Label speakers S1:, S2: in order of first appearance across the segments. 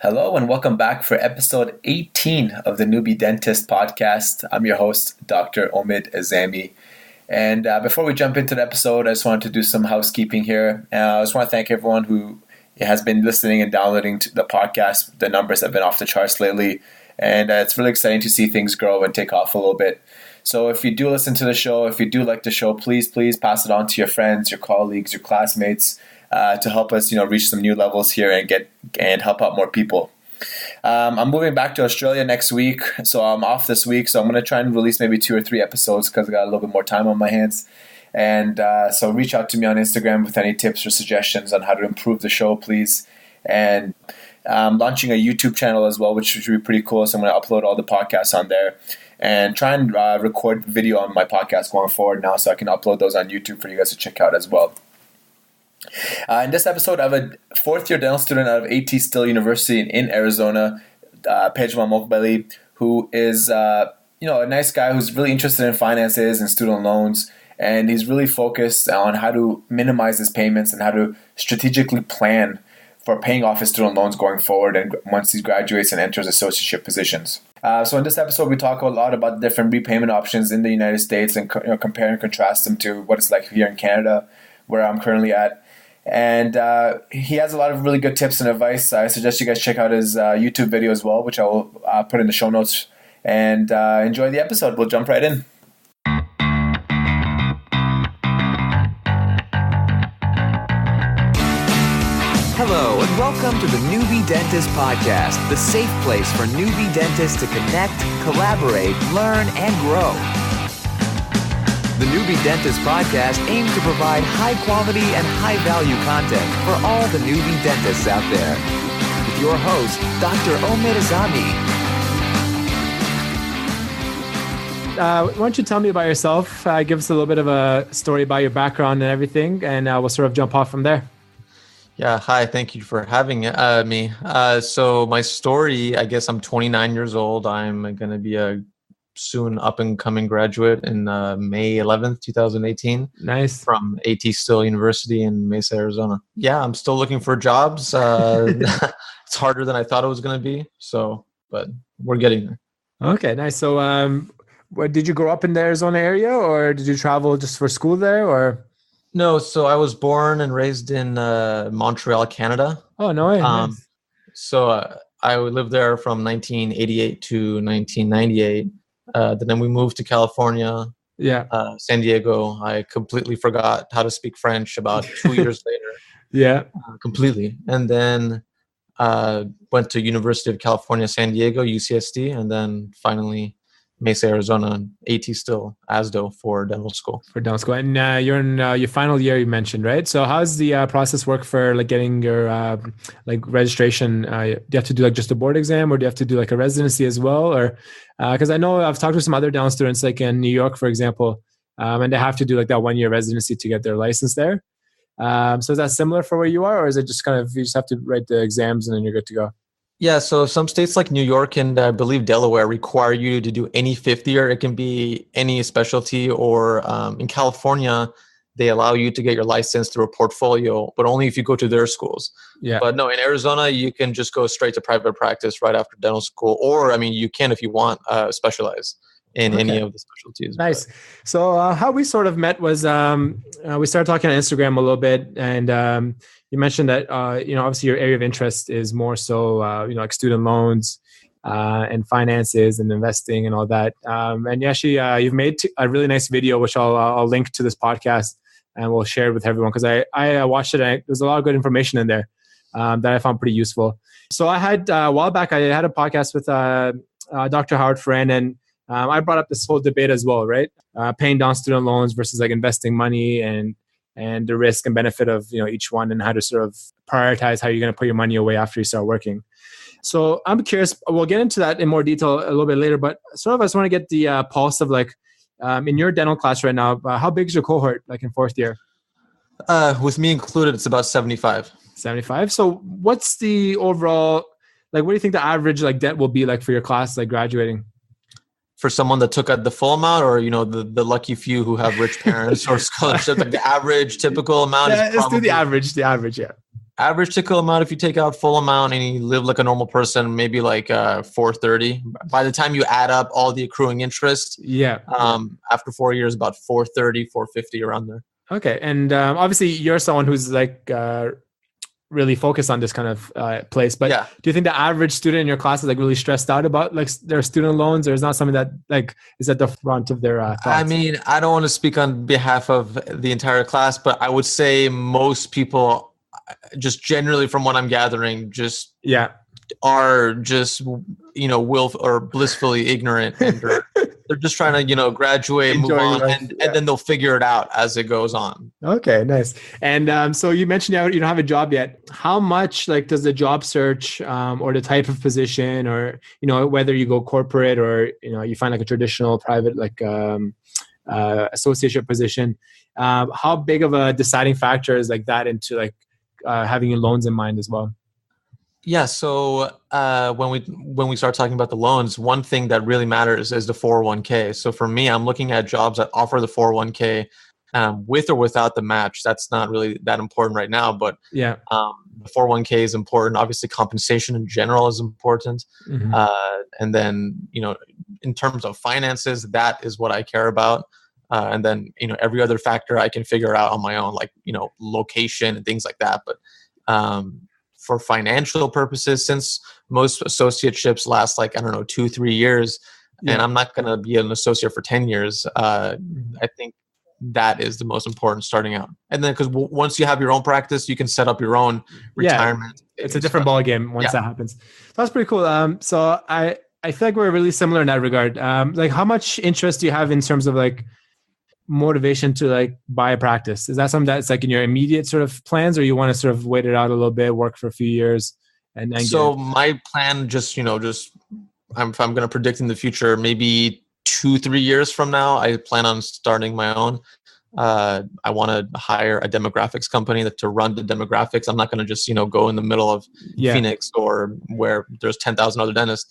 S1: Hello and welcome back for episode 18 of the Newbie Dentist podcast. I'm your host, Dr. Omid Azami. And before we jump into the episode, I just wanted to do some housekeeping here. I just want to thank everyone who has been listening and downloading to the podcast. The numbers have been off the charts lately, and it's really exciting to see things grow and take off a little bit. So if you do listen to the show, if you do like the show, please pass it on to your friends, your colleagues, your classmates, to help us, reach some new levels here and help out more people. I'm moving back to Australia next week, so I'm off this week. So I'm going to try and release maybe 2 or 3 episodes because I got a little bit more time on my hands. And so reach out to me on Instagram with any tips or suggestions on how to improve the show, please. And I'm launching a YouTube channel as well, which should be pretty cool. So I'm going to upload all the podcasts on there and try and record video on my podcast going forward now, so I can upload those on YouTube for you guys to check out as well. In this episode, I have a fourth-year dental student out of AT Still University in Arizona, Pejman Moghbeli, who is a nice guy who's really interested in finances and student loans, and he's really focused on how to minimize his payments and how to strategically plan for paying off his student loans going forward and once he graduates and enters associateship positions. So in this episode, we talk a lot about different repayment options in the United States and compare and contrast them to what it's like here in Canada, where I'm currently at. And he has a lot of really good tips and advice. I suggest you guys check out his YouTube video as well, which I will put in the show notes. And enjoy the episode. We'll jump right in.
S2: Hello, and welcome to the Newbie Dentist Podcast, the safe place for newbie dentists to connect, collaborate, learn, and grow. The Newbie Dentist Podcast aims to provide high-quality and high-value content for all the newbie dentists out there. With your host, Dr. Omid Azami.
S3: Why don't you tell me about yourself? Give us a little bit of a story about your background and everything, and we'll sort of jump off from there.
S4: Yeah, hi. Thank you for having me. So my story, I guess I'm 29 years old. I'm going to be a soon up-and-coming graduate in May 11th, 2018.
S3: Nice.
S4: From AT Still University in Mesa, Arizona. Yeah, I'm still looking for jobs. It's harder than I thought it was going to be. But we're getting there.
S3: Okay, nice. So did you grow up in the Arizona area, or did you travel just for school there, or?
S4: No, so I was born and raised in Montreal, Canada.
S3: Oh, no way. Nice.
S4: So I lived there from 1988 to 1998. Then we moved to California, San Diego. I completely forgot how to speak French about 2 years later.
S3: Yeah.
S4: Completely. And then went to University of California, San Diego, UCSD, and then finally Mesa, Arizona, AT Still, ASDO for dental school.
S3: And you're in your final year, you mentioned, right? So how's the process work for getting your registration? Do you have to do just a board exam, or do you have to do a residency as well? Or because I know I've talked to some other dental students, like in New York, for example, and they have to do that 1 year residency to get their license there. So is that similar for where you are, or is it just kind of you just have to write the exams and then you're good to go?
S4: Yeah, so some states like New York and I believe Delaware require you to do any fifth year. It can be any specialty, or in California, they allow you to get your license through a portfolio, but only if you go to their schools.
S3: Yeah.
S4: But no, in Arizona, you can just go straight to private practice right after dental school, or you can, if you want, specialize in any of the specialties.
S3: Nice. So how we sort of met was we started talking on Instagram a little bit, and you mentioned that, obviously your area of interest is more so, like student loans and finances and investing and all that. And actually, you've made a really nice video, which I'll link to this podcast and we'll share it with everyone, because I watched it and there's a lot of good information in there that I found pretty useful. So I had, a while back, I had a podcast with Dr. Howard Friend, and I brought up this whole debate as well, right? Paying down student loans versus investing money, and the risk and benefit of each one, and how to sort of prioritize how you're going to put your money away after you start working. So I'm curious, we'll get into that in more detail a little bit later, but sort of I just want to get the pulse of in your dental class right now, how big is your cohort in fourth year?
S4: With me included, it's about 75.
S3: 75. So what's the overall, what do you think the average debt will be for your class graduating?
S4: For someone that took out the full amount, or the lucky few who have rich parents or scholarships, the average typical amount is
S3: let's do the average. Yeah.
S4: Average typical amount, if you take out full amount and you live like a normal person, maybe like 430. By the time you add up all the accruing interest, after 4 years, about 430, 450 around there.
S3: Okay. And obviously you're someone who's like really focused on this kind of place, but do you think the average student in your class is like really stressed out about like their student loans, or is not something that like is at the front of their thoughts?
S4: I mean, I don't want to speak on behalf of the entire class, but I would say most people, just generally from what I'm gathering, just are just, will or blissfully ignorant, and they're just trying to, graduate, move on, and then they'll figure it out as it goes on.
S3: Okay, nice. And so you mentioned you don't have a job yet. How much like does the job search or the type of position, or whether you go corporate or you find like a traditional private like associateship position, how big of a deciding factor is like that into like having your loans in mind as well?
S4: Yeah. So when we start talking about the loans, one thing that really matters is the 401k. So for me, I'm looking at jobs that offer the 401k with or without the match. That's not really that important right now, but the 401k is important. Obviously, compensation in general is important. Mm-hmm. And then, in terms of finances, that is what I care about. And then, every other factor I can figure out on my own, like, location and things like that. But for financial purposes, since most associateships last like, 2-3 years, and I'm not going to be an associate for 10 years, I think that is the most important starting out. And then because once you have your own practice, you can set up your own retirement.
S3: It's a different ballgame once that happens. That's pretty cool. So I feel like we're really similar in that regard. Like how much interest do you have in terms of like motivation to like buy a practice? Is that something that's like in your immediate sort of plans, or you want to sort of wait it out a little bit, work for a few years, and then
S4: my plan, just if I'm going to predict in the future, maybe 2-3 years from now, I plan on starting my own. I want to hire a demographics company to run the demographics. I'm not going to just go in the middle of Phoenix or where there's 10,000 other dentists.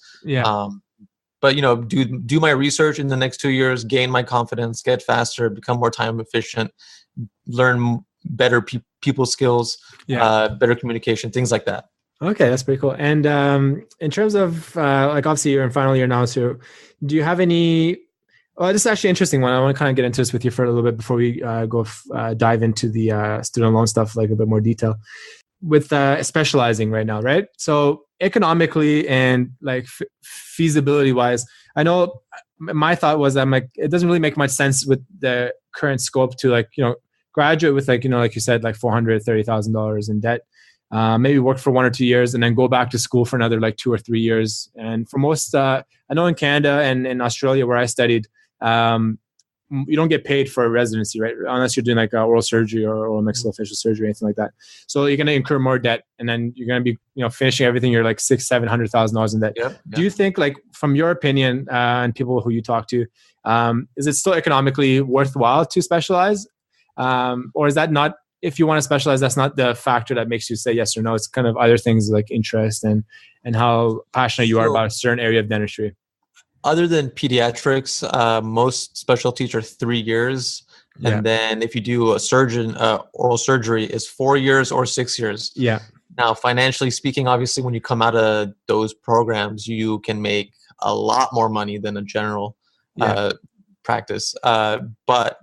S4: But do my research in the next 2 years, gain my confidence, get faster, become more time efficient, learn better people skills, better communication, things like that.
S3: Okay, that's pretty cool. And in terms of like obviously you're in final year now, so do you have any? Well, this is actually an interesting one. I want to kind of get into this with you for a little bit before we dive into the student loan stuff like a bit more detail. With specializing right now, right? So economically and like feasibility wise, I know my thought was I'm like, it doesn't really make much sense with the current scope to like, graduate with like, like you said, like $430,000 in debt, maybe work for 1 or 2 years and then go back to school for another like 2 or 3 years. And for most, I know in Canada and in Australia where I studied, you don't get paid for a residency, right? Unless you're doing like oral surgery or maxillofacial surgery, anything like that. So you're going to incur more debt, and then you're going to be, finishing everything. You're like $600,000-$700,000 in debt. Do you think, like, from your opinion and people who you talk to, is it still economically worthwhile to specialize, or is that not? If you want to specialize, that's not the factor that makes you say yes or no. It's kind of other things like interest and how passionate you are about a certain area of dentistry.
S4: Other than pediatrics, most specialties are 3 years. And then if you do a surgeon, oral surgery is 4 years or 6 years.
S3: Yeah.
S4: Now, financially speaking, obviously, when you come out of those programs, you can make a lot more money than a general practice. But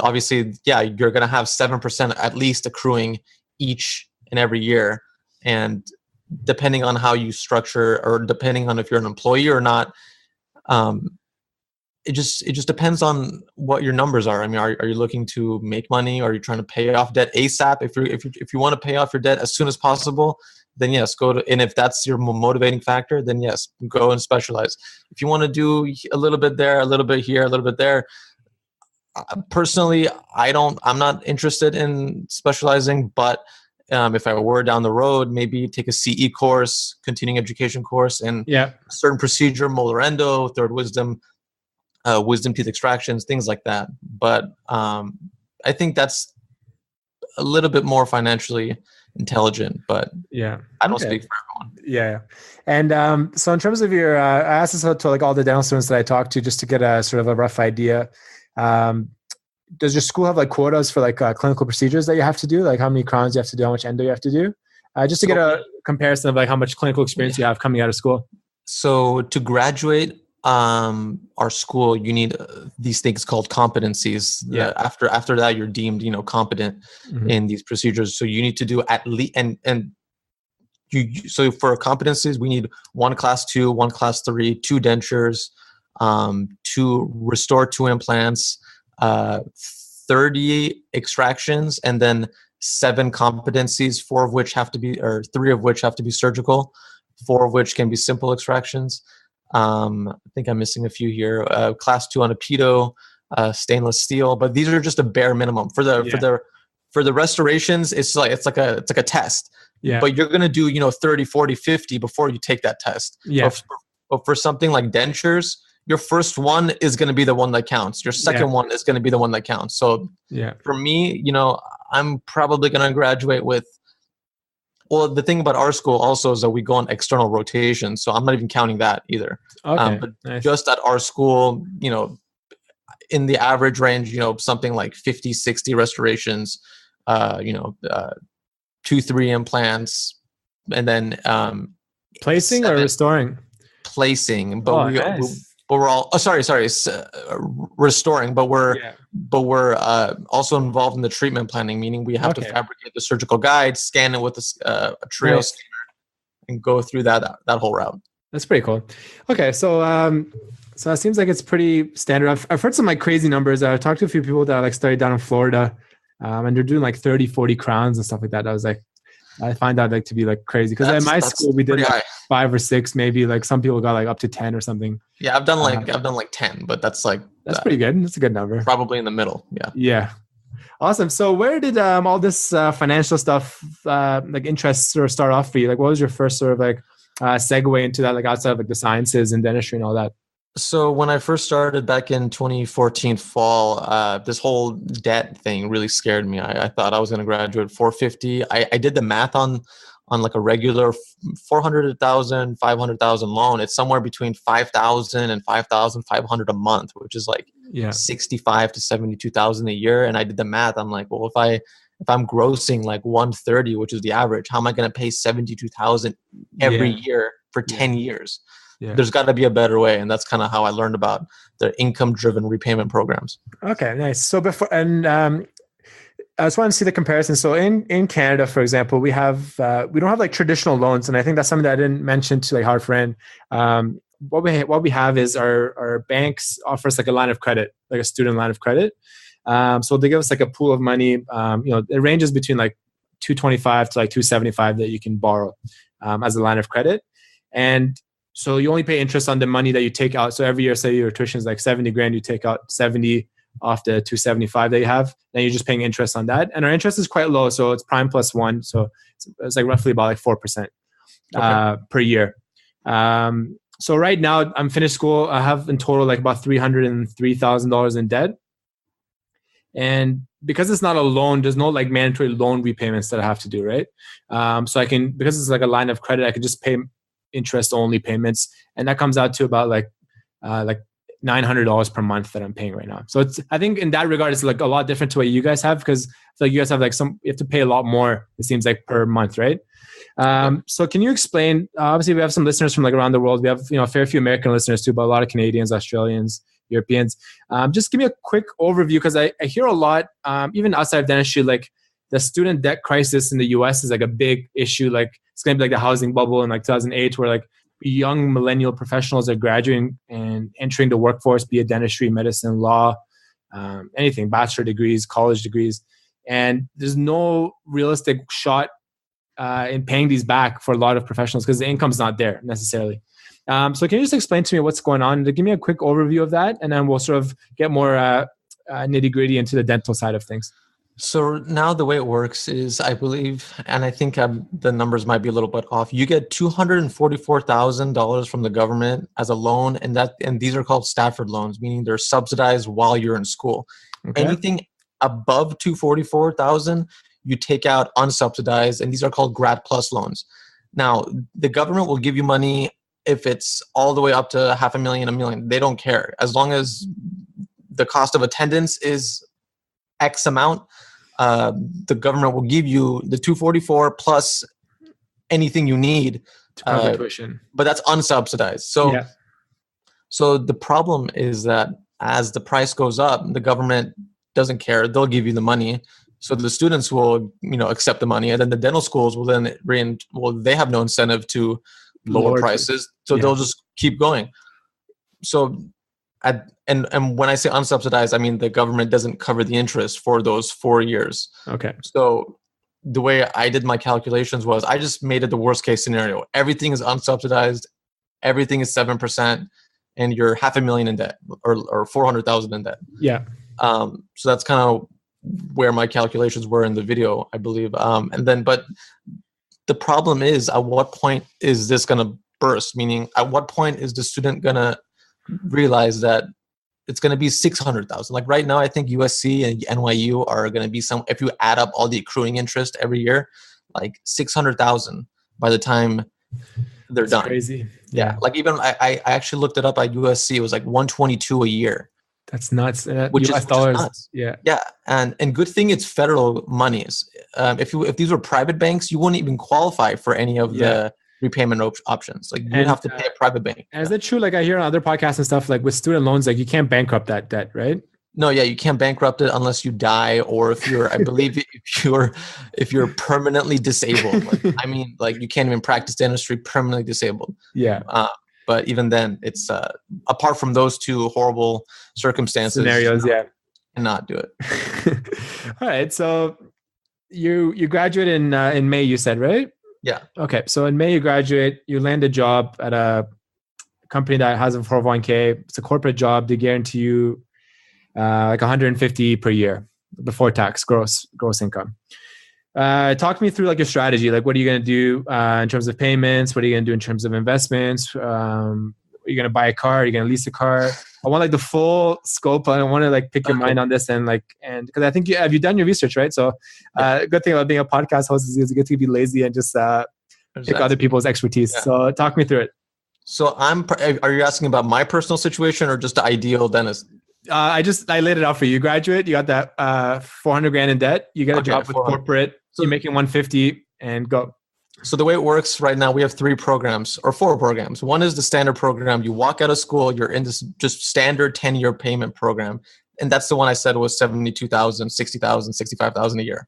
S4: obviously, you're going to have 7% at least accruing each and every year. And depending on how you structure, or depending on if you're an employee or not, it just depends on what your numbers are. I mean, are you looking to make money? Are you trying to pay off debt ASAP? If you want to pay off your debt as soon as possible, then yes, go to. And if that's your motivating factor, then yes, go and specialize. If you want to do a little bit there, a little bit here, a little bit there. Personally, I'm not interested in specializing, but if I were down the road, maybe take a CE course, continuing education course, and a certain procedure, molar endo, third wisdom, wisdom teeth extractions, things like that. But I think that's a little bit more financially intelligent, but I don't speak for everyone.
S3: Yeah. And so in terms of your, I asked this to like all the dental students that I talked to just to get a sort of a rough idea. Does your school have like quotas for like clinical procedures that you have to do? Like how many crowns you have to do, how much endo you have to do? just to get a comparison of like how much clinical experience you have coming out of school.
S4: So to graduate our school, you need these things called competencies.
S3: Yeah.
S4: After that, you're deemed, competent in these procedures. So you need to do at least, and so for competencies, we need 1 class 2, 1 class 3, 2 dentures, 2 restore 2 implants, 30 extractions, and then 7 competencies, 3 of which have to be surgical, 4 of which can be simple extractions. I think I'm missing a few here. Class 2 on a pedo, stainless steel, but these are just a bare minimum for the restorations. It's like a test.
S3: Yeah.
S4: But you're gonna do 30, 40, 50 before you take that test.
S3: Yeah.
S4: But for something like dentures, your first one is going to be the one that counts. Your second one is going to be the one that counts. So for me, I'm probably going to graduate with, well, the thing about our school also is that we go on external rotation. So I'm not even counting that either.
S3: Okay.
S4: But
S3: nice.
S4: Just at our school, in the average range, something like 50, 60 restorations, 2, 3 implants, and then
S3: placing
S4: 7,
S3: or restoring?
S4: Placing, but but we're all restoring, but we're also involved in the treatment planning, meaning we have to fabricate the surgical guide, scan it with a Trio scanner, and go through that whole route.
S3: That's pretty cool. Okay, so it seems like it's pretty standard. I've heard some like crazy numbers. I've talked to a few people that like studied down in Florida, and they're doing like 30, 40 crowns and stuff like that. I find that like to be like crazy because at my school we did like 5 or 6, maybe like some people got like up to 10 or something.
S4: Yeah, I've done like 10, but that's
S3: pretty good. That's a good number.
S4: Probably in the middle. Yeah.
S3: Yeah. Awesome. So where did all this financial stuff like interests sort of start off for you? Like what was your first sort of like segue into that, like outside of like the sciences and dentistry and all that?
S4: So when I first started back in 2014 fall, this whole debt thing really scared me. I thought I was going to graduate 450. I did the math on like a regular 400,000, 500,000 loan. It's somewhere between 5,000 and 5,500 a month, which is like 65 to 72,000 a year. And I did the math. I'm like, well, if I'm grossing like 130, which is the average, how am I going to pay 72,000 every year for 10 years? Yeah. There's got to be a better way. And that's kind of how I learned about the income-driven repayment programs.
S3: Okay, nice. So before, and I just want to see the comparison. So in Canada, for example, we don't have like traditional loans. And I think that's something that I didn't mention to like Hard Friend. What we have is our banks offer us like a line of credit, like a student line of credit. So they give us like a pool of money. It ranges between like $225 to like $275 that you can borrow as a line of credit. And so you only pay interest on the money that you take out. So every year, say your tuition is like 70 grand, you take out 70 off the 275 that you have, then you're just paying interest on that. And our interest is quite low. So it's prime plus 1. So it's like roughly about like 4% per year. So right now I'm finished school. I have in total like about $303,000 in debt. And because it's not a loan, there's no like mandatory loan repayments that I have to do, right? So I can, because it's like a line of credit, I can just pay interest only payments, and that comes out to about like $900 per month that I'm paying right now. So I think in that regard, it's like a lot different to what you guys have, because it's like you guys have like you have to pay a lot more, it seems like, per month, right? So can you explain? Obviously, we have some listeners from like around the world. We have a fair few American listeners too, but a lot of Canadians, Australians, Europeans. Just give me a quick overview, because I hear a lot, even outside of dentistry, like the student debt crisis in the US is like a big issue. Like it's going to be like the housing bubble in like 2008, where like young millennial professionals are graduating and entering the workforce, be it dentistry, medicine, law, anything, bachelor degrees, college degrees. And there's no realistic shot in paying these back for a lot of professionals because the income's not there necessarily. So can you just explain to me what's going on? Give me a quick overview of that, and then we'll sort of get more nitty gritty into the dental side of things.
S4: So now the way it works is, I believe, and I think the numbers might be a little bit off, you get $244,000 from the government as a loan, and these are called Stafford loans, meaning they're subsidized while you're in school. Okay. Anything above $244,000, you take out unsubsidized, and these are called Grad Plus loans. Now, the government will give you money if it's all the way up to $500,000, $1 million. They don't care. As long as the cost of attendance is X amount, the government will give you the 244 plus anything you need
S3: To cover tuition.
S4: but that's unsubsidized. So the problem is that as the price goes up, the government doesn't care. They'll give you the money. So the students will, accept the money, and then the dental schools will then they have no incentive to lower prices. So they'll just keep going. So and when I say unsubsidized, I mean the government doesn't cover the interest for those 4 years.
S3: Okay.
S4: So the way I did my calculations was I just made it the worst case scenario. Everything is unsubsidized. Everything is 7%, and you're $500,000 in debt or 400,000 in debt.
S3: Yeah.
S4: So that's kind of where my calculations were in the video, I believe. But the problem is, at what point is this going to burst? Meaning, at what point is the student going to realize that it's going to be 600,000? Like right now, I think USC and NYU are going to be if you add up all the accruing interest every year, like 600,000 by the time they're done.
S3: Crazy.
S4: Yeah. Like even I actually looked it up at USC. It was like 122 a year.
S3: That's nuts.
S4: Which
S3: US
S4: is
S3: dollars.
S4: Nuts.
S3: Yeah.
S4: Yeah. And good thing it's federal monies. If these were private banks, you wouldn't even qualify for any of the repayment options. Like you'd have to pay a private bank.
S3: And is it true? Like I hear on other podcasts and stuff, like with student loans, like you can't bankrupt that debt, right?
S4: No, yeah, you can't bankrupt it unless you die, or if you're, I believe, if you're permanently disabled. Like, I mean, like you can't even practice dentistry permanently disabled.
S3: Yeah.
S4: But even then, it's apart from those two horrible circumstances,
S3: scenarios,
S4: cannot do it.
S3: All right. So you graduate in May, you said, right?
S4: Yeah.
S3: Okay. So in May you graduate, you land a job at a company that has a 401k. It's a corporate job. They guarantee you like 150 per year before tax, gross income. Talk me through like your strategy. Like, what are you going to do in terms of payments? What are you going to do in terms of investments? Are you going to buy a car? Are you going to lease a car? I want like the full scope. I want to like pick your mind on this and because I think you've done your research, right? So good thing about being a podcast host is it's good to be lazy and just pick other people's expertise. Yeah. So talk me through it.
S4: So are you asking about my personal situation or just the ideal dentist?
S3: I laid it out for you. You graduate, you got that 400 grand in debt. You get a job with corporate. So you're making 150 and go.
S4: So the way it works right now, we have 3 programs or 4 programs. One is the standard program. You walk out of school, you're in this just standard 10-year payment program. And that's the one I said was 72,000, 60,000, 65,000 a year.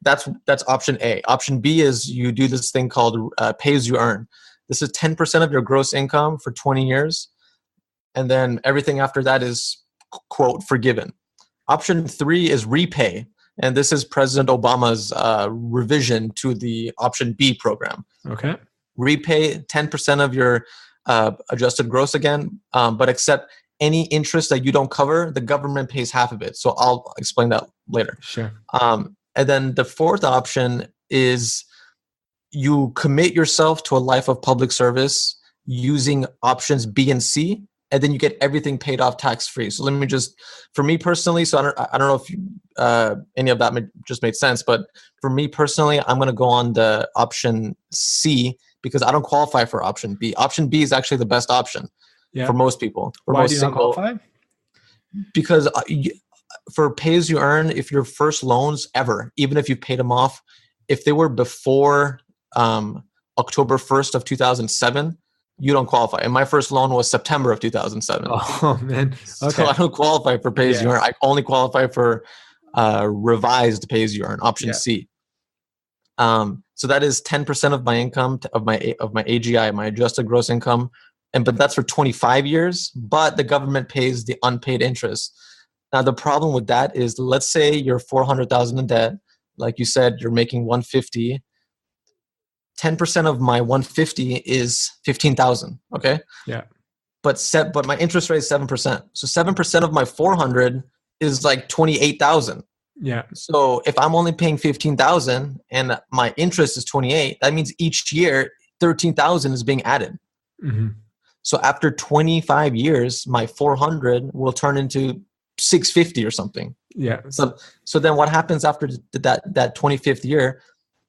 S4: That's option A. Option B is you do this thing called pay as you earn. This is 10% of your gross income for 20 years. And then everything after that is, quote, forgiven. Option 3 is repay. And this is President Obama's revision to the option B program.
S3: Okay.
S4: Repay 10% of your adjusted gross again, but except any interest that you don't cover, the government pays half of it. So I'll explain that later.
S3: Sure.
S4: And then the 4th option is you commit yourself to a life of public service using options B and C, and then you get everything paid off tax-free. So let me just, for me personally, so I don't know if any of that just made sense, but for me personally, I'm going to go on the option C because I don't qualify for option B. Option B is actually the best option for most people.
S3: Why do you not qualify?
S4: Because for pay as you earn, if your first loans ever, even if you paid them off, if they were before October 1st of 2007, you don't qualify. And my first loan was September of 2007.
S3: Oh, man. Okay.
S4: So I don't qualify for pay as you earn. I only qualify for revised pay as you earn, option C. So that is 10% of my income, of my AGI, my adjusted gross income. But that's for 25 years, but the government pays the unpaid interest. Now, the problem with that is, let's say you're 400,000 in debt. Like you said, you're making 150. 10% of my 150 is 15,000. Okay.
S3: Yeah.
S4: But my interest rate is 7%. So 7% of my 400 is like 28,000.
S3: Yeah.
S4: So if I'm only paying 15,000 and my interest is 28, that means each year 13,000 is being added.
S3: Mm-hmm.
S4: So after 25 years, my 400 will turn into 650 or something.
S3: Yeah.
S4: So then what happens after that 25th year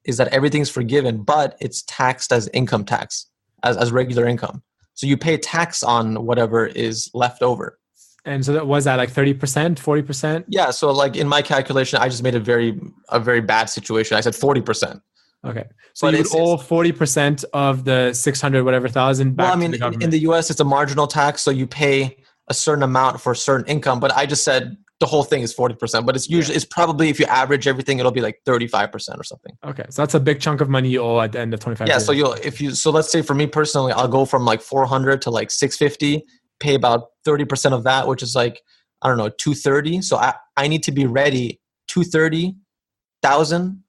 S4: is that everything's forgiven, but it's taxed as income tax, as regular income. So you pay tax on whatever is left over.
S3: And so was that like 30%, 40%?
S4: Yeah. So like in my calculation, I just made a very bad situation. I said 40%.
S3: Okay. So
S4: But
S3: you would owe 40% of the 600 whatever thousand back to the government.
S4: In the US, it's a marginal tax, so you pay a certain amount for a certain income. But I just said the whole thing is 40%. But it's usually it's probably, if you average everything, it'll be like 35% or something.
S3: Okay, so that's a big chunk of money you owe at the end of 25
S4: Yeah.
S3: years.
S4: So let's say for me personally, I'll go from like 400 to like 650, pay about 30% of that, which is like, I don't know, 230. So I need to be ready 230,000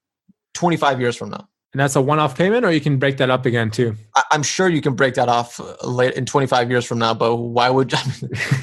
S4: 25 years from now.
S3: And that's a one-off payment, or you can break that up again too?
S4: I'm sure you can break that off late in 25 years from now, but why would you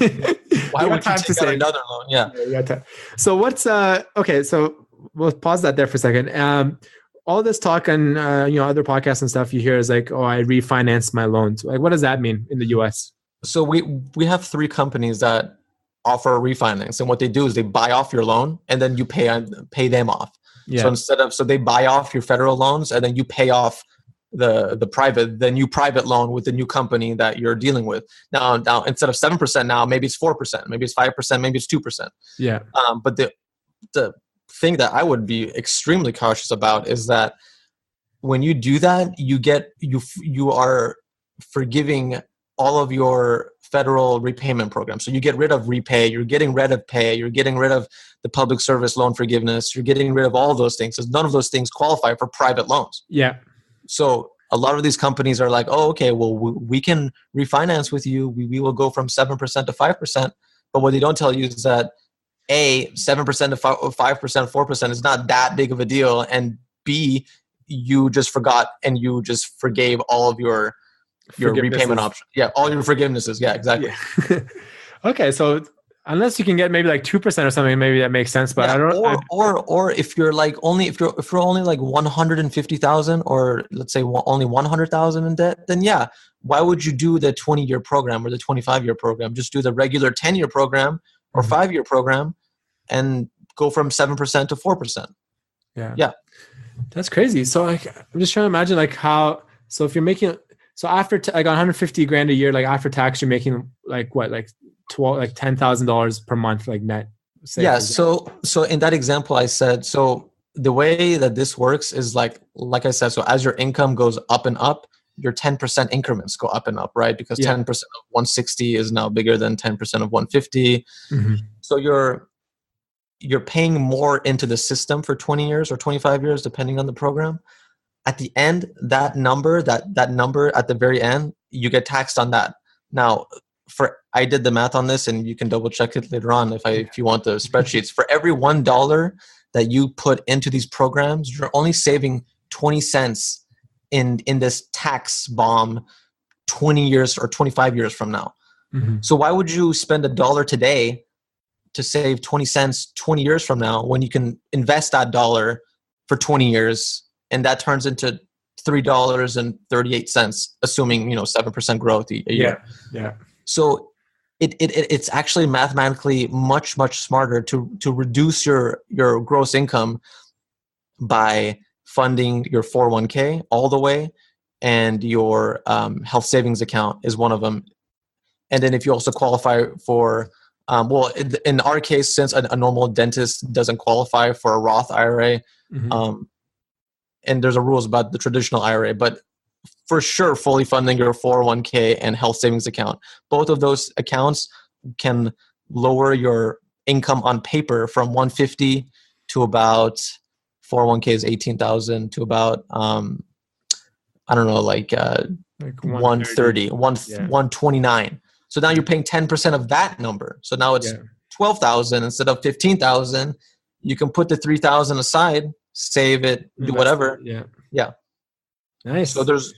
S4: take out another loan? Yeah.
S3: You got time. So what's okay, so we'll pause that there for a second. All this talk on other podcasts and stuff you hear is like, oh, I refinanced my loans. Like, what does that mean in the US?
S4: So we have 3 companies that offer refinance, and what they do is they buy off your loan and then you pay them off. Yeah. So they buy off your federal loans and then you pay off the new private loan with the new company that you're dealing with. Now instead of 7%, now maybe it's 4%, maybe it's 5%, maybe it's 2%.
S3: Yeah.
S4: But the thing that I would be extremely cautious about is that when you do that, you are forgiving all of your federal repayment programs. So you get rid of repay, you're getting rid of pay, you're getting rid of the public service loan forgiveness, you're getting rid of all those things. Because none of those things qualify for private loans.
S3: Yeah.
S4: So a lot of these companies are like, oh, okay, well, we can refinance with you. We will go from 7% to 5%. But what they don't tell you is that A, 7% to 5%, 4% is not that big of a deal. And B, you just forgot and you just forgave all of your repayment options. Yeah, all your forgivenesses. Yeah, exactly.
S3: Yeah. Okay, so unless you can get maybe like 2% or something, maybe that makes sense. But
S4: or if you're like only if you're only like 150,000 or let's say only 100,000 in debt, then yeah, why would you do the 20-year program or the 25-year program? Just do the regular 10-year program or 5-year program and go from 7% to 4%. Yeah.
S3: That's crazy. So like, I'm just trying to imagine like how. So if you're making after like 150 grand a year, like after tax, you're making like what, like $10,000 per month, like net.
S4: Yeah. So in that example, I said, so the way that this works is like I said, so as your income goes up and up, your 10% increments go up and up, right? Because 10% of 160 is now bigger than 10% of 150. Mm-hmm. So you're paying more into the system for 20 years or 25 years, depending on the program. At the end, that number at the very end, you get taxed on that. Now, I did the math on this, and you can double check it later on if you want the spreadsheets. For every $1 that you put into these programs, you're only saving 20 cents in this tax bomb 20 years or 25 years from now. Mm-hmm. So why would you spend $1 today to save 20 cents 20 years from now when you can invest that dollar for 20 years? And that turns into $3.38, assuming 7% growth a year.
S3: Yeah.
S4: So it's actually mathematically much smarter to reduce your gross income by funding your 401k all the way, and your health savings account is one of them. And then if you also qualify for in our case, since a normal dentist doesn't qualify for a Roth IRA. Mm-hmm. And there's rules about the traditional IRA, but for sure, fully funding your 401k and health savings account. Both of those accounts can lower your income on paper from 150 to about 401k is 18,000 to about, like 130, 129. So now you're paying 10% of that number. So now it's 12,000 instead of 15,000. You can put the 3,000 aside, save it, do whatever. Yeah.
S3: Nice.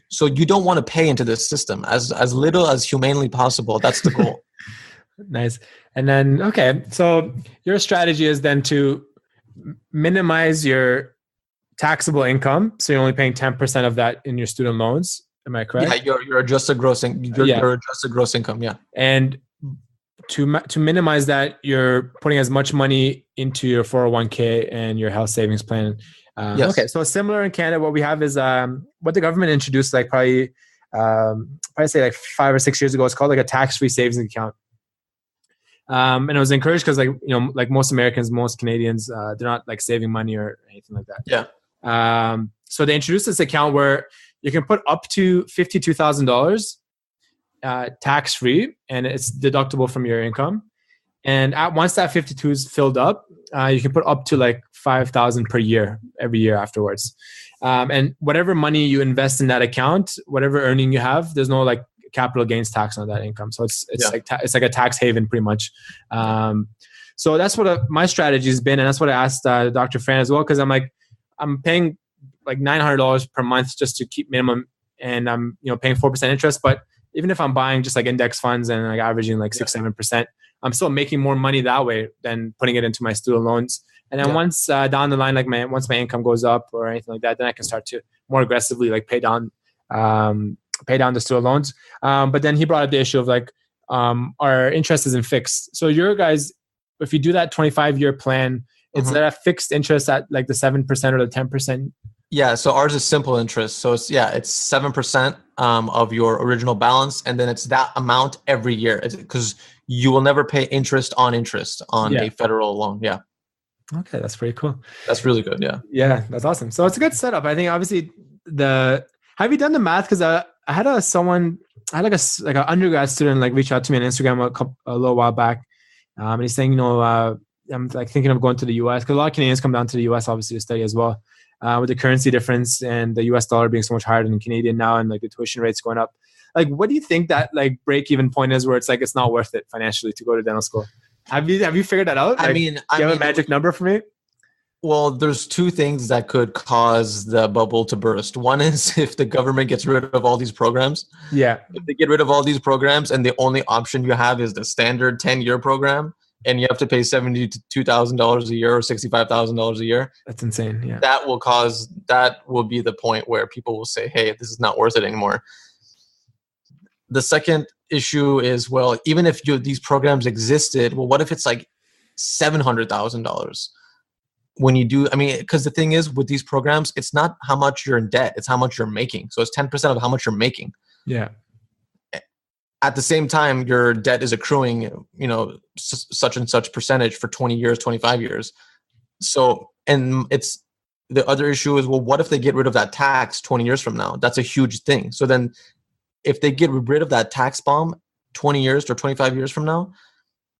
S4: So you don't want to pay into this system as little as humanly possible. That's the goal.
S3: Nice. And then, okay. So your strategy is then to minimize your taxable income. So you're only paying 10% of that in your student loans. Am I correct?
S4: Yeah. Your adjusted gross your adjusted gross income. Yeah.
S3: And to minimize that, you're putting as much money into your 401k and your health savings plan. Yes. Okay, so similar in Canada, what we have is what the government introduced probably say like 5 or 6 years ago. It's called like a tax-free savings account, and it was encouraged because like most Americans, most Canadians, they're not like saving money or anything like that.
S4: Yeah.
S3: So they introduced this account where you can put up to $52,000 tax free, and it's deductible from your income. And once that 52 is filled up, you can put up to like 5,000 per year every year afterwards. And whatever money you invest in that account, whatever earning you have, there's no like capital gains tax on that income. So it's like a tax haven pretty much. So that's what my strategy has been, and that's what I asked Dr. Fran as well, because I'm paying like $900 per month just to keep minimum, and I'm paying 4% interest. But even if I'm buying just like index funds and like averaging like 6-7%, I'm still making more money that way than putting it into my student loans. And then once down the line, like once my income goes up or anything like that, then I can start to more aggressively like pay down the student loans. But then he brought up the issue of like our interest isn't fixed. So your guys, if you do that 25-year plan, it's that a fixed interest at like the 7% or the 10%?
S4: Yeah, so ours is simple interest. So it's 7% of your original balance, and then it's that amount every year, because you will never pay interest on a federal loan. Yeah.
S3: Okay, that's pretty cool.
S4: That's really good. Yeah.
S3: Yeah, that's awesome. So it's a good setup. I think obviously have you done the math? Because I had an undergrad student like reach out to me on Instagram a little while back, and he's saying, I'm like thinking of going to the US, because a lot of Canadians come down to the US obviously to study as well. With the currency difference and the US dollar being so much higher than Canadian now, and like the tuition rates going up. Like, what do you think that like break even point is where it's like it's not worth it financially to go to dental school? Have you figured that out? Like, do you have a magic number for me?
S4: Well, there's two things that could cause the bubble to burst. One is if the government gets rid of all these programs.
S3: Yeah.
S4: If they get rid of all these programs and the only option you have is the standard 10-year program, and you have to pay $72,000 a year or $65,000 a year.
S3: That's insane. Yeah.
S4: That will be the point where people will say, hey, this is not worth it anymore. The second issue is, well, even if these programs existed, well, what if it's like $700,000? When you do, because the thing is with these programs, it's not how much you're in debt, it's how much you're making. So it's 10% of how much you're making.
S3: Yeah.
S4: At the same time, your debt is accruing, such and such percentage for 20 years, 25 years. So, and it's the other issue is, well, what if they get rid of that tax 20 years from now? That's a huge thing. So then if they get rid of that tax bomb 20 years or 25 years from now,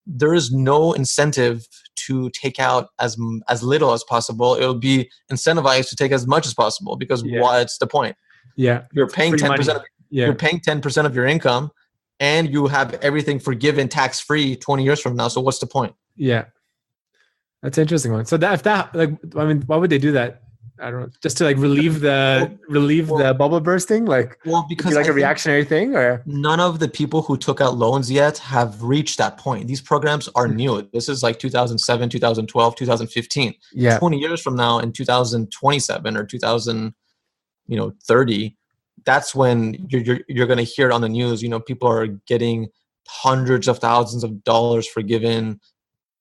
S4: there is no incentive to take out as little as possible. It will be incentivized to take as much as possible, because what's the point?
S3: Yeah.
S4: You're paying 10%. You're paying 10% of your income, and you have everything forgiven tax-free 20 years from now. So what's the point?
S3: Yeah. That's an interesting one. So why would they do that? I don't know, just to like relieve the bubble bursting, because like a reactionary thing, or
S4: none of the people who took out loans yet have reached that point. These programs are new. This is like 2007, 2012, 2015.
S3: Yeah.
S4: 20 years from now, in 2027 or 2030, that's when you're going to hear it on the news. People are getting hundreds of thousands of dollars forgiven.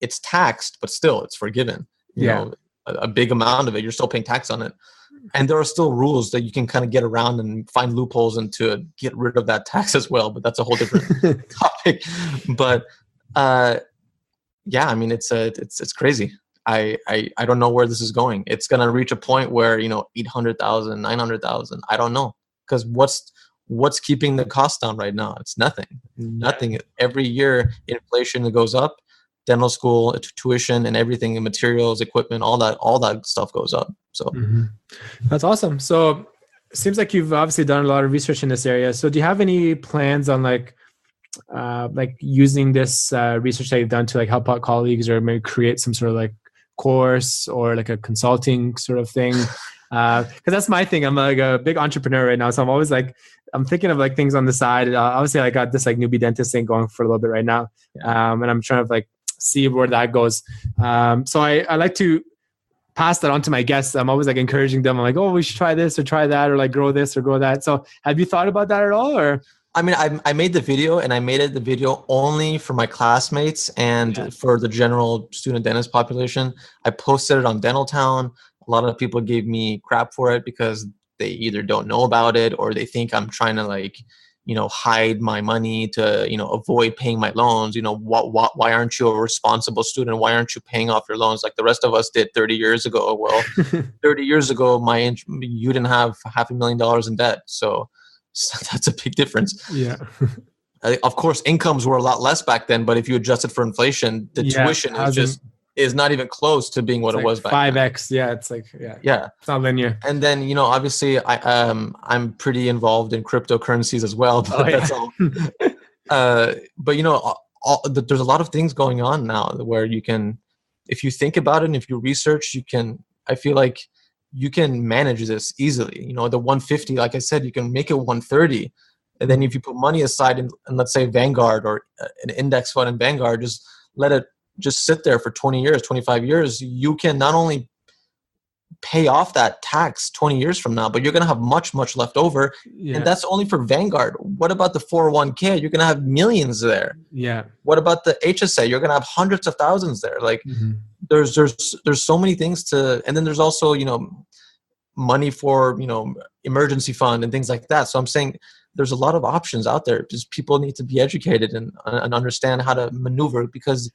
S4: It's taxed, but still it's forgiven. You know, a big amount of it, you're still paying tax on it. And there are still rules that you can kind of get around and find loopholes and to get rid of that tax as well. But that's a whole different topic. But it's crazy. I don't know where this is going. It's going to reach a point where, 800,000, 900,000, I don't know. Because what's keeping the cost down right now? It's nothing. Nothing. Every year, inflation goes up. Dental school, tuition, and everything, and materials, equipment, all that stuff goes up. So
S3: that's awesome. So it seems like you've obviously done a lot of research in this area. So do you have any plans on like using this research that you've done to like help out colleagues, or maybe create some sort of like course or like a consulting sort of thing? Because that's my thing. I'm like a big entrepreneur right now, so I'm always like, I'm thinking of like things on the side. Obviously, I got this like newbie dentist thing going for a little bit right now, and I'm trying to like see where that goes. So I like to pass that on to my guests. I'm always like encouraging them. I'm like, oh, we should try this or try that, or like grow this or grow that. So have you thought about that at all? Or
S4: I made the video, and I made the video only for my classmates and for the general student dentist population. I posted it on Dental Town. A lot of people gave me crap for it because they either don't know about it or they think I'm trying to like, hide my money to, avoid paying my loans. Why aren't you a responsible student? Why aren't you paying off your loans like the rest of us did 30 years ago? Well, 30 years ago, you didn't have $500,000 in debt. So that's a big difference.
S3: Yeah.
S4: Of course, incomes were a lot less back then, but if you adjusted for inflation, the tuition is not even close to being what it was back
S3: 5x.
S4: then.
S3: Yeah, it's like it's not linear.
S4: And then obviously I'm pretty involved in cryptocurrencies as well. But that's all. But there's a lot of things going on now where you can, if you think about it and if you research, I feel like you can manage this easily. The 150, like I said, you can make it 130. And then if you put money aside in let's say Vanguard or an index fund in Vanguard, just let it just sit there for 20 years, 25 years, you can not only pay off that tax 20 years from now, but you're going to have much, much left over. Yeah. And that's only for Vanguard. What about the 401k? You're going to have millions there.
S3: Yeah.
S4: What about the HSA? You're going to have hundreds of thousands there. Like there's so many things to, and then there's also, money for, emergency fund and things like that. So I'm saying there's a lot of options out there. Just people need to be educated and understand how to maneuver, because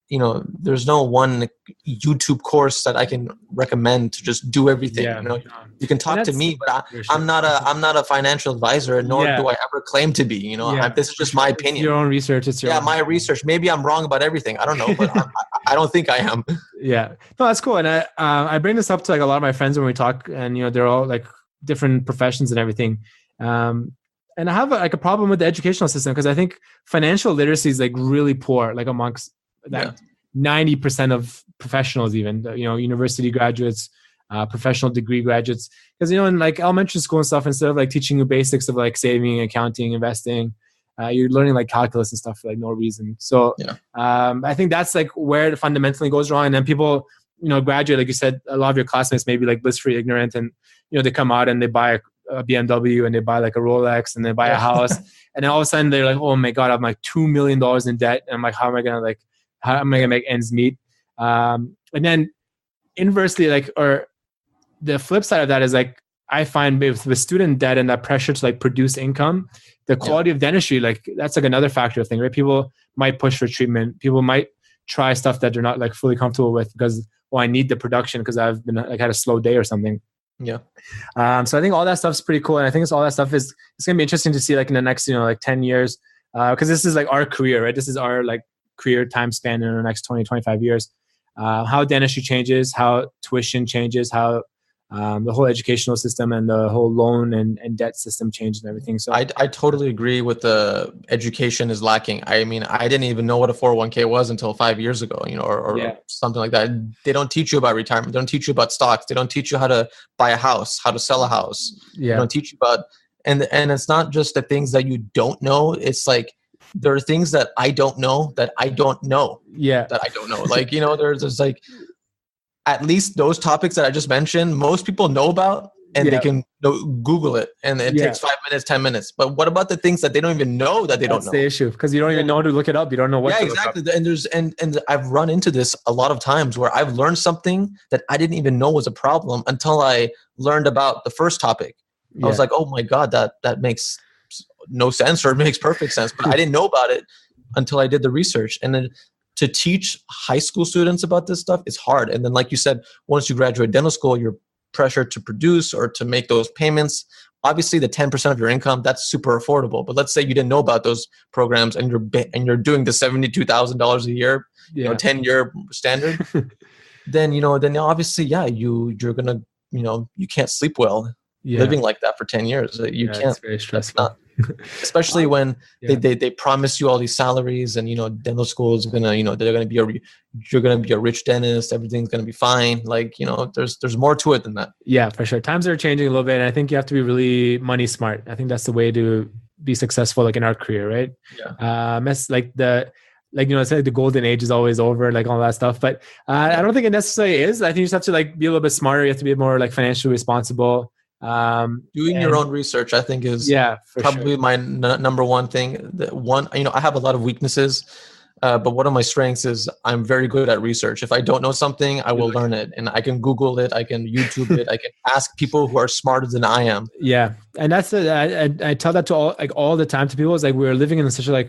S4: there's no one YouTube course that I can recommend to just do everything.
S3: Yeah.
S4: You can talk to me, but I'm not a financial advisor, nor do I ever claim to be. This is just my opinion.
S3: It's your own research. It's your own
S4: my research. Maybe I'm wrong about everything. I don't know, but I don't think I am.
S3: Yeah, no, that's cool. And I bring this up to like a lot of my friends when we talk, and they're all like different professions and everything. And I have a problem with the educational system, because I think financial literacy is like really poor, like amongst that 90% of professionals, even university graduates, professional degree graduates, because in like elementary school and stuff, instead of like teaching you basics of like saving, accounting, investing, you're learning like calculus and stuff for like no reason. So I think that's like where it fundamentally goes wrong. And then people graduate, like you said, a lot of your classmates may be like blissfully ignorant, and they come out and they buy a BMW and they buy like a Rolex and they buy a house, and then all of a sudden they're like, oh my god, I'm like $2 million in debt, and I'm like, how am I gonna make ends meet? And then inversely, or the flip side of that is like, I find with student debt and that pressure to like produce income, the quality of dentistry, like that's like another factor thing, right? People might push for treatment. People might try stuff that they're not like fully comfortable with because, I need the production because I've been like had a slow day or something.
S4: Yeah.
S3: So I think all that stuff is pretty cool. And I think all that stuff it's going to be interesting to see like in the next, like 10 years, because this is like our career, right? This is our like career time span in the next 20, 25 years. How dentistry changes, how tuition changes, how the whole educational system and the whole loan and debt system changes and everything. So
S4: I totally agree with the education is lacking. I mean, I didn't even know what a 401k was until 5 years ago, or something like that. They don't teach you about retirement. They don't teach you about stocks. They don't teach you how to buy a house, how to sell a house. They don't teach you about, and it's not just the things that you don't know. It's like, there are things that I don't know that I don't know. That I don't know. Like, there's like, at least those topics that I just mentioned, most people know about, and they can Google it, and it takes 5 minutes, 10 minutes. But what about the things that they don't even know that they don't know?
S3: That's the issue, because you don't even know how to look it up. You don't know what to
S4: exactly.
S3: look up.
S4: And I've run into this a lot of times where I've learned something that I didn't even know was a problem until I learned about the first topic. I was like, oh my God, that makes no sense, or it makes perfect sense. But I didn't know about it until I did the research. And then to teach high school students about this stuff is hard. And then, like you said, once you graduate dental school, you're pressured to produce or to make those payments. Obviously, the 10% of your income, that's super affordable. But let's say you didn't know about those programs, and you're doing the $72,000 a year, 10-year standard. then obviously, you're gonna, you can't sleep well living like that for 10 years. You can't.
S3: It's very stressful.
S4: Especially when they promise you all these salaries, and dental school is gonna, they're gonna be you're gonna be a rich dentist, everything's gonna be fine. Like, there's more to it than that.
S3: Yeah, for sure. Times are changing a little bit, and I think you have to be really money smart. I think that's the way to be successful, like in our career, right? It's like it's like the golden age is always over, like all that stuff. But I don't think it necessarily is. I think you just have to like be a little bit smarter. You have to be more like financially responsible.
S4: Doing your own research, I think, is probably my number one thing. I have a lot of weaknesses. But one of my strengths is I'm very good at research. If I don't know something, I will learn it, and I can Google it, I can YouTube it, I can ask people who are smarter than I am.
S3: Yeah, and that's I tell that to all the time to people. It's like we're living in such a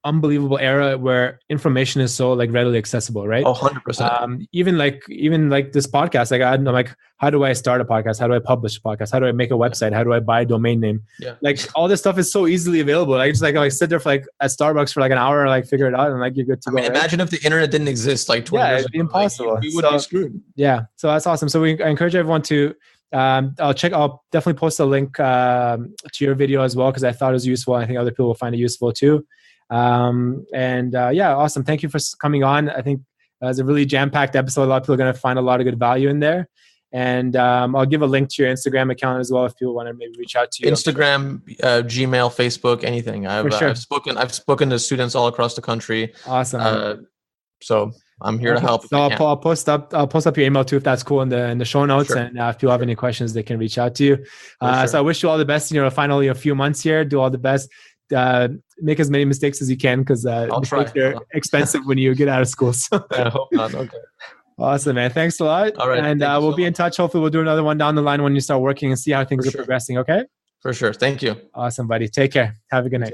S3: unbelievable era where information is so readily accessible, right?
S4: 100%.
S3: Even this podcast, I'm like, how do I start a podcast? How do I publish a podcast? How do I make a website? How do I buy a domain name?
S4: Yeah.
S3: All this stuff is so easily available. I just sit there for at Starbucks for an hour, figure it out, and you're good to go.
S4: Imagine if the internet didn't exist 20 years ago.
S3: It'd be impossible.
S4: We would be screwed.
S3: Yeah. So that's awesome. So I encourage everyone to I'll definitely post a link to your video as well, because I thought it was useful. I think other people will find it useful too. Awesome. Thank you for coming on. I think it was a really jam-packed episode. A lot of people are going to find a lot of good value in there. And I'll give a link to your Instagram account as well if people want to maybe reach out to you.
S4: Instagram, Gmail, Facebook, anything. I've spoken to students all across the country.
S3: Awesome.
S4: So I'm here to help.
S3: So I'll post up your email too if that's cool in the show notes. Sure. And if people have any questions, they can reach out to you. So I wish you all the best in your final few months here. Do all the best. Make as many mistakes as you can, because mistakes are expensive when you get out of school. So.
S4: I hope not. Okay.
S3: Awesome, man. Thanks a lot.
S4: All right.
S3: And we'll be in touch. Hopefully we'll do another one down the line when you start working and see how things are progressing. Okay.
S4: For sure. Thank you.
S3: Awesome, buddy. Take care. Have a good night.